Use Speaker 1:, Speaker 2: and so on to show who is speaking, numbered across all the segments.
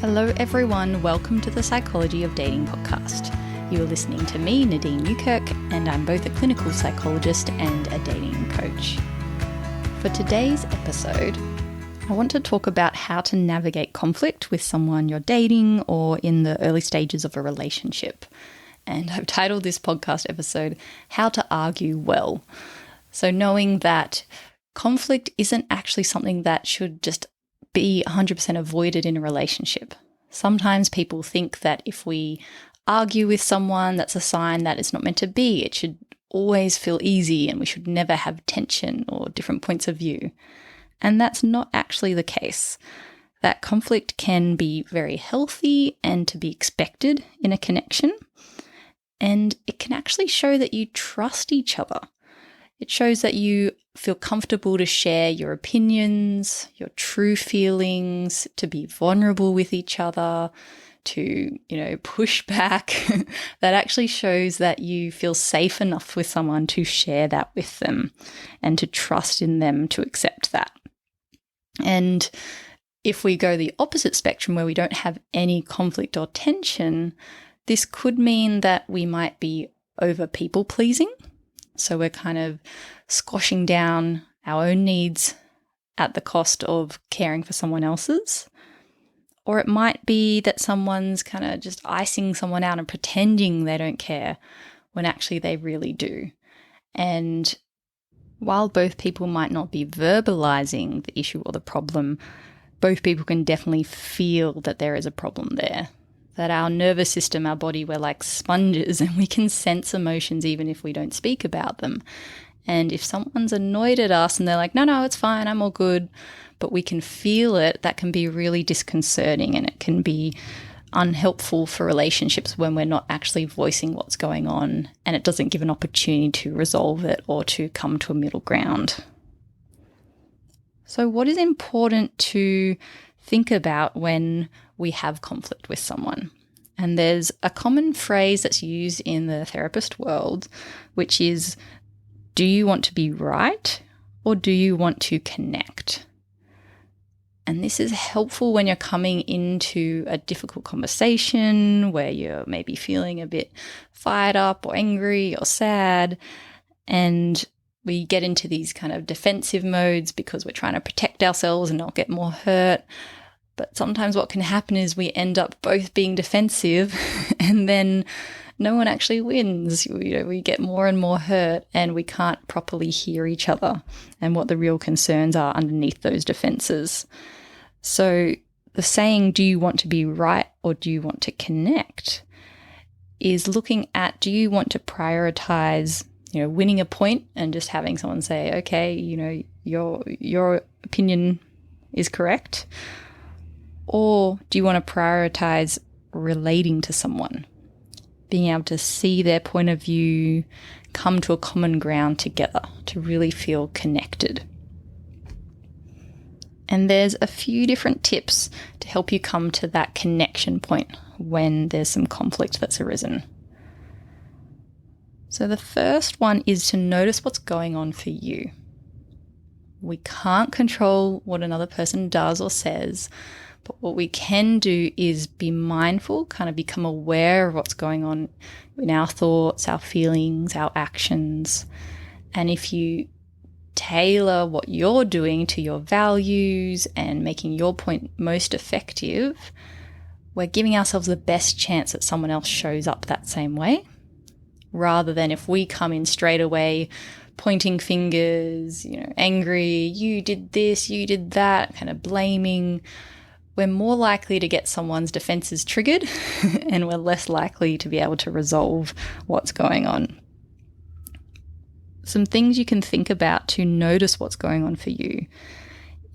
Speaker 1: Hello everyone, welcome to the Psychology of Dating podcast. You are listening to me, Nadine Newkirk, and I'm both a clinical psychologist and a dating coach. For today's episode, I want to talk about how to navigate conflict with someone you're dating or in the early stages of a relationship. And I've titled this podcast episode, How to Argue Well. So knowing that conflict isn't actually something that should just be 100% avoided in a relationship. Sometimes people think that if we argue with someone, that's a sign that it's not meant to be. It should always feel easy and we should never have tension or different points of view. And that's not actually the case. That conflict can be very healthy and to be expected in a connection. And it can actually show that you trust each other. It shows that you feel comfortable to share your opinions, your true feelings, to be vulnerable with each other, to, push back. That actually shows that you feel safe enough with someone to share that with them and to trust in them to accept that. And if we go the opposite spectrum where we don't have any conflict or tension, this could mean that we might be over people pleasing. So we're kind of squashing down our own needs at the cost of caring for someone else's. Or it might be that someone's kind of just icing someone out and pretending they don't care when actually they really do. And while both people might not be verbalizing the issue or the problem, both people can definitely feel that there is a problem there. That our nervous system, our body, we're like sponges and we can sense emotions even if we don't speak about them. And if someone's annoyed at us and they're like, no, it's fine, I'm all good, but we can feel it, that can be really disconcerting and it can be unhelpful for relationships when we're not actually voicing what's going on and it doesn't give an opportunity to resolve it or to come to a middle ground. So what is important to think about when we have conflict with someone? And there's a common phrase that's used in the therapist world, which is, do you want to be right or do you want to connect? And this is helpful when you're coming into a difficult conversation where you're maybe feeling a bit fired up or angry or sad, and we get into these kind of defensive modes because we're trying to protect ourselves and not get more hurt. But sometimes what can happen is we end up both being defensive and then no one actually wins. We get more and more hurt and we can't properly hear each other and what the real concerns are underneath those defenses. So the saying, do you want to be right or do you want to connect, is looking at, do you want to prioritize winning a point and just having someone say, okay, your opinion is correct? Or do you want to prioritize relating to someone, being able to see their point of view, come to a common ground together to really feel connected? And there's a few different tips to help you come to that connection point when there's some conflict that's arisen. So the first one is to notice what's going on for you. We can't control what another person does or says, but what we can do is be mindful, kind of become aware of what's going on in our thoughts, our feelings, our actions. And if you tailor what you're doing to your values and making your point most effective, we're giving ourselves the best chance that someone else shows up that same way, rather than if we come in straight away pointing fingers, angry, you did this, you did that, kind of blaming. We're more likely to get someone's defenses triggered and we're less likely to be able to resolve what's going on. Some things you can think about to notice what's going on for you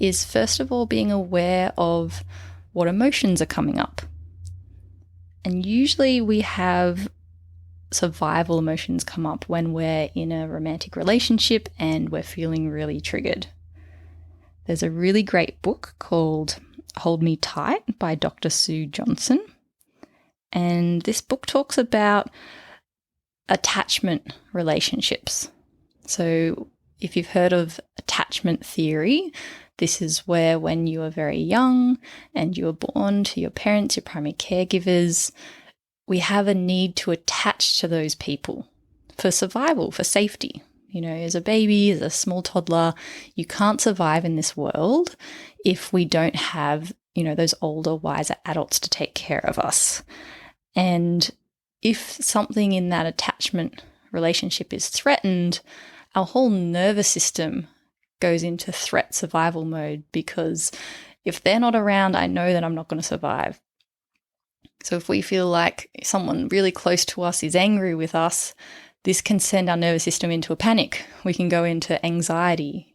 Speaker 1: is, first of all, being aware of what emotions are coming up. And usually we have survival emotions come up when we're in a romantic relationship and we're feeling really triggered. There's a really great book called Hold Me Tight by Dr. Sue Johnson. And this book talks about attachment relationships. So if you've heard of attachment theory, This is where when you are very young and you were born to your parents, your primary caregivers, we have a need to attach to those people for survival, for safety. As a baby, as a small toddler, you can't survive in this world if we don't have, those older, wiser adults to take care of us. And if something in that attachment relationship is threatened, our whole nervous system goes into threat survival mode, because if they're not around, I know that I'm not going to survive. So if we feel like someone really close to us is angry with us, this can send our nervous system into a panic. We can go into anxiety,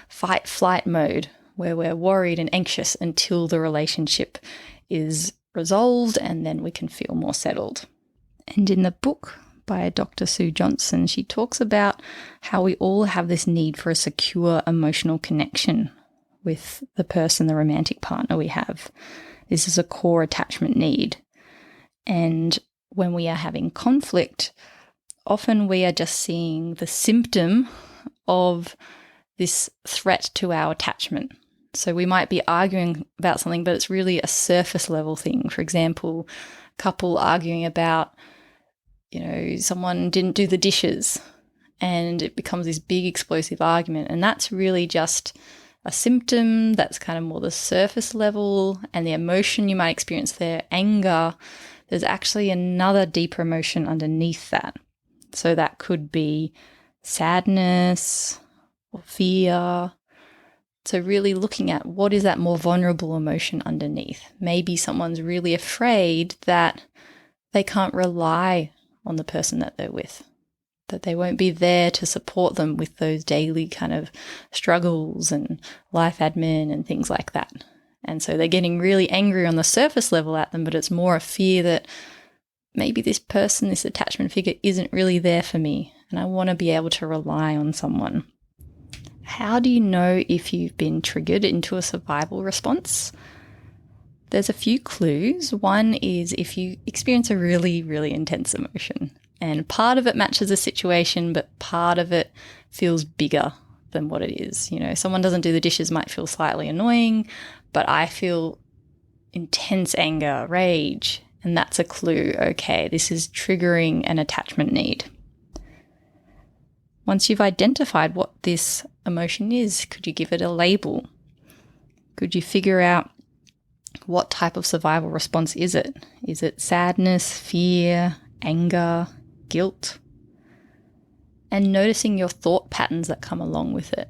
Speaker 1: fight flight mode, where we're worried and anxious until the relationship is resolved, and then we can feel more settled. And in the book by Dr. Sue Johnson, she talks about how we all have this need for a secure emotional connection with the person, the romantic partner we have. This is a core attachment need. And when we are having conflict, often we are just seeing the symptom of this threat to our attachment. So we might be arguing about something, but it's really a surface level thing. For example, a couple arguing about, someone didn't do the dishes, and it becomes this big explosive argument. And that's really just a symptom. That's kind of more the surface level, and the emotion you might experience there, anger, there's actually another deeper emotion underneath that. So that could be sadness or fear. So really looking at what is that more vulnerable emotion underneath. Maybe someone's really afraid that they can't rely on the person that they're with, that they won't be there to support them with those daily kind of struggles and life admin and things like that. And so they're getting really angry on the surface level at them, but it's more a fear that maybe this person, this attachment figure, isn't really there for me, and I want to be able to rely on someone. How do you know if you've been triggered into a survival response? There's a few clues. One is if you experience a really, really intense emotion, and part of it matches the situation, but part of it feels bigger than what it is. Someone doesn't do the dishes might feel slightly annoying, but I feel intense anger, rage, and that's a clue. Okay, this is triggering an attachment need. Once you've identified what this emotion is, could you give it a label? Could you figure out what type of survival response is it? Is it sadness, fear, anger, guilt? And noticing your thought patterns that come along with it.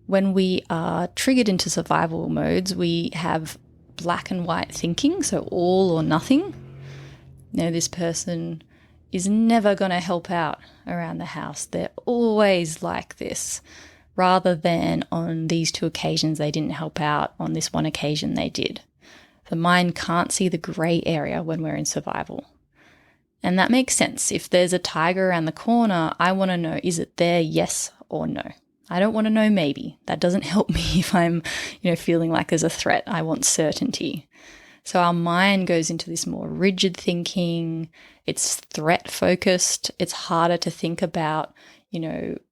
Speaker 1: When we are triggered into survival modes, we have black and white thinking, so all or nothing. This person is never going to help out around the house. They're always like this, rather than on these two occasions they didn't help out, on this one occasion they did. The mind can't see the grey area when we're in survival. And that makes sense. If there's a tiger around the corner, I want to know, is it there, yes or no? I don't want to know maybe. That doesn't help me if I'm, feeling like there's a threat. I want certainty. So our mind goes into this more rigid thinking. It's threat focused. It's harder to think about,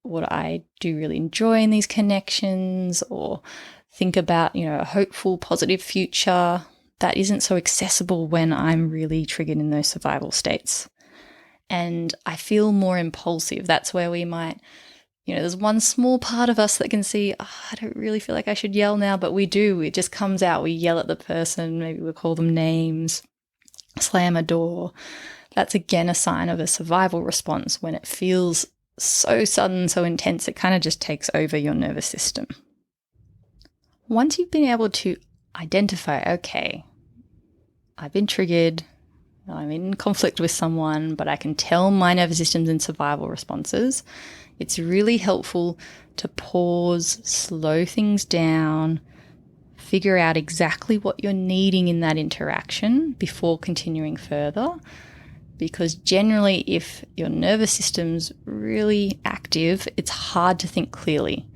Speaker 1: what I do really enjoy in these connections, or think about, a hopeful, positive future. That isn't so accessible when I'm really triggered in those survival states. And I feel more impulsive. That's where we might, there's one small part of us that can see, I don't really feel like I should yell now, but we do. It just comes out. We yell at the person. Maybe we call them names, slam a door. That's again a sign of a survival response when it feels so sudden, so intense, it kind of just takes over your nervous system. Once you've been able to identify, okay, I've been triggered, I'm in conflict with someone, but I can tell my nervous system's in survival responses, it's really helpful to pause, slow things down, figure out exactly what you're needing in that interaction before continuing further. Because generally, if your nervous system's really active, it's hard to think clearly.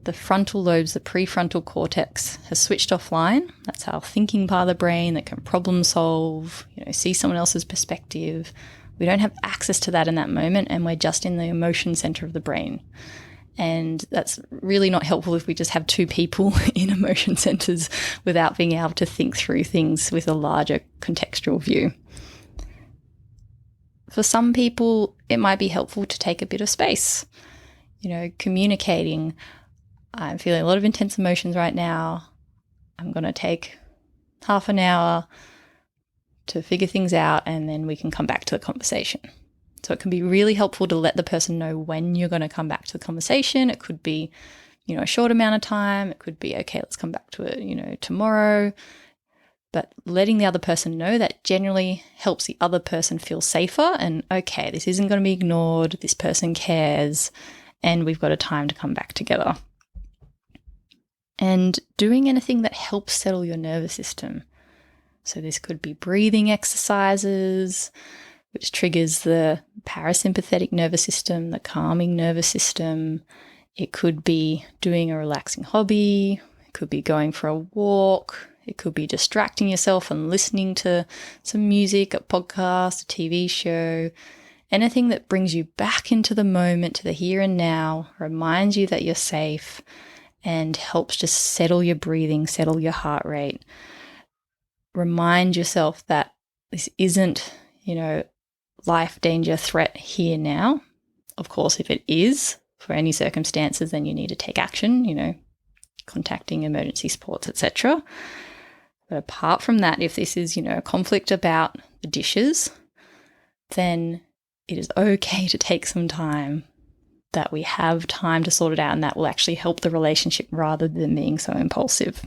Speaker 1: The frontal lobes, the prefrontal cortex, has switched offline. That's our thinking part of the brain that can problem solve, see someone else's perspective. We don't have access to that in that moment, and we're just in the emotion center of the brain. And that's really not helpful if we just have two people in emotion centers without being able to think through things with a larger contextual view. For some people, it might be helpful to take a bit of space. Communicating, I'm feeling a lot of intense emotions right now. I'm going to take half an hour to figure things out, and then we can come back to the conversation. So it can be really helpful to let the person know when you're going to come back to the conversation. It could be, a short amount of time. It could be, okay, let's come back to it, tomorrow. But letting the other person know, that generally helps the other person feel safer and, okay, this isn't going to be ignored. This person cares, and we've got a time to come back together. And doing anything that helps settle your nervous system. So this could be breathing exercises, which triggers the parasympathetic nervous system, the calming nervous system. It could be doing a relaxing hobby. It could be going for a walk. It could be distracting yourself and listening to some music, a podcast, a TV show. Anything that brings you back into the moment, to the here and now, reminds you that you're safe, and helps just settle your breathing, settle your heart rate. Remind yourself that this isn't, life, danger, threat here now. Of course, if it is for any circumstances, then you need to take action, contacting emergency supports, etc. But apart from that, if this is, a conflict about the dishes, then it is okay to take some time, that we have time to sort it out, and that will actually help the relationship rather than being so impulsive.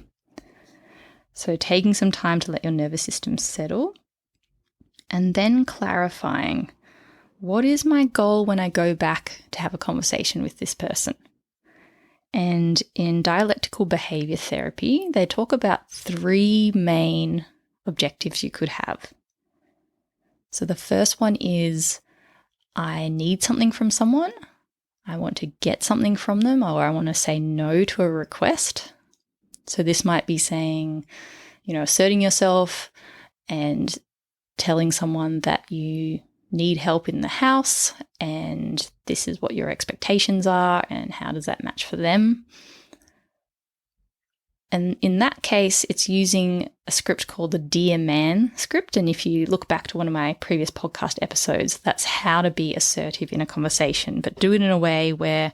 Speaker 1: So taking some time to let your nervous system settle, and then clarifying, what is my goal when I go back to have a conversation with this person? And in dialectical behavior therapy, they talk about 3 main objectives you could have. So the first one is, I need something from someone. I want to get something from them, or I want to say no to a request. So this might be saying, asserting yourself and telling someone that you need help in the house, and this is what your expectations are, and how does that match for them. And in that case, it's using a script called the Dear Man script. And if you look back to one of my previous podcast episodes, that's how to be assertive in a conversation, but do it in a way where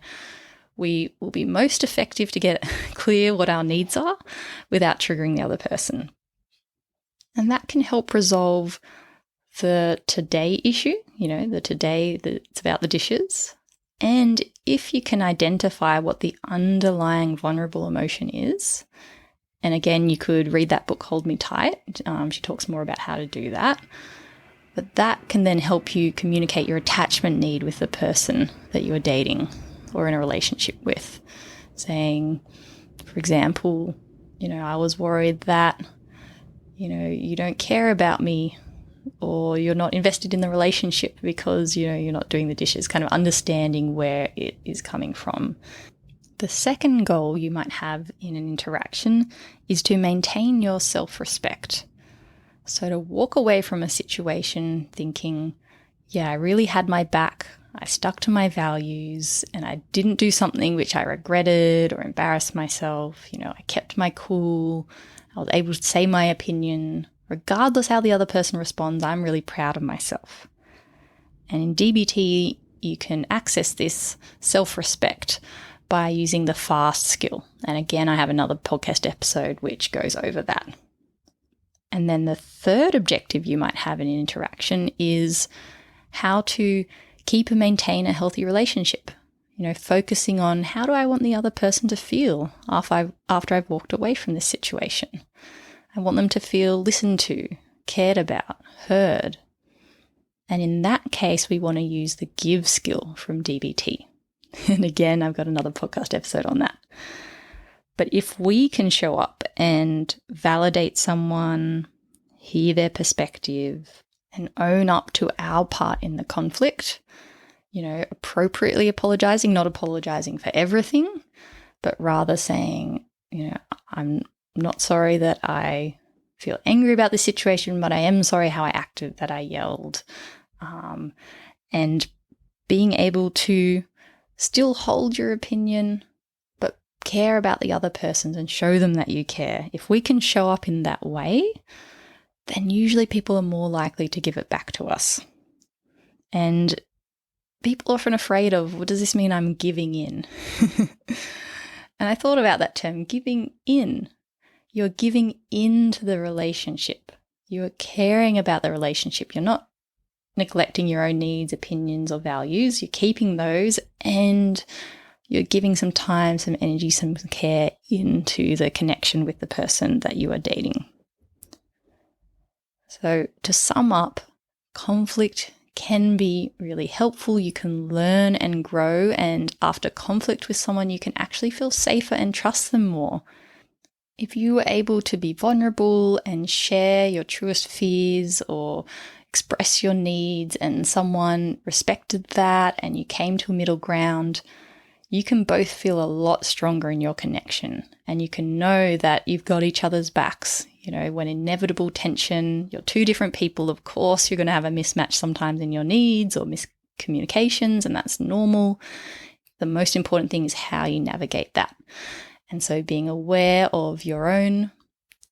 Speaker 1: we will be most effective to get clear what our needs are without triggering the other person. And that can help resolve the today issue, the today that's about the dishes. And if you can identify what the underlying vulnerable emotion is, and again, you could read that book, Hold Me Tight. She talks more about how to do that. But that can then help you communicate your attachment need with the person that you are dating or in a relationship with. Saying, for example, I was worried that, you don't care about me, or you're not invested in the relationship because, you're not doing the dishes, kind of understanding where it is coming from. The second goal you might have in an interaction is to maintain your self-respect. So to walk away from a situation thinking, I really had my back, I stuck to my values, and I didn't do something which I regretted or embarrassed myself. I kept my cool, I was able to say my opinion. Regardless how the other person responds, I'm really proud of myself. And in DBT, you can access this self-respect by using the FAST skill. And again, I have another podcast episode which goes over that. And then the third objective you might have in an interaction is how to keep and maintain a healthy relationship. Focusing on, how do I want the other person to feel after I've walked away from this situation? I want them to feel listened to, cared about, heard. And in that case, we want to use the give skill from DBT. And again, I've got another podcast episode on that. But if we can show up and validate someone, hear their perspective, and own up to our part in the conflict, appropriately apologizing, not apologizing for everything, but rather saying, I'm not sorry that I feel angry about this situation, but I am sorry how I acted, that I yelled. And being able to Still hold your opinion, but care about the other person and show them that you care. If we can show up in that way, then usually people are more likely to give it back to us. And people are often afraid of, well, does this mean I'm giving in? And I thought about that term, giving in. You're giving into the relationship. You're caring about the relationship. You're not neglecting your own needs, opinions, or values. You're keeping those, and you're giving some time, some energy, some care into the connection with the person that you are dating. So to sum up, conflict can be really helpful. You can learn and grow, and after conflict with someone, you can actually feel safer and trust them more. If you were able to be vulnerable and share your truest fears or express your needs and someone respected that and you came to a middle ground, you can both feel a lot stronger in your connection, and you can know that you've got each other's backs. You know, when inevitable tension, you're two different people, of course, you're going to have a mismatch sometimes in your needs or miscommunications, and that's normal. The most important thing is how you navigate that. And so being aware of your own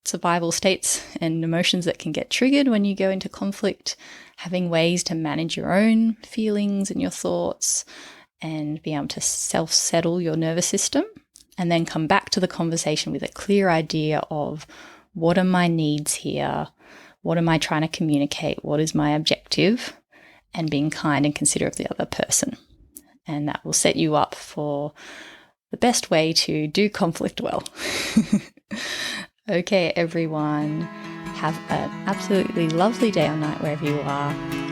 Speaker 1: survival states and emotions that can get triggered when you go into conflict, having ways to manage your own feelings and your thoughts, and be able to self-settle your nervous system, and then come back to the conversation with a clear idea of what are my needs here, what am I trying to communicate, what is my objective, and being kind and considerate of the other person. And that will set you up for the best way to do conflict well. Okay, everyone, have an absolutely lovely day or night wherever you are.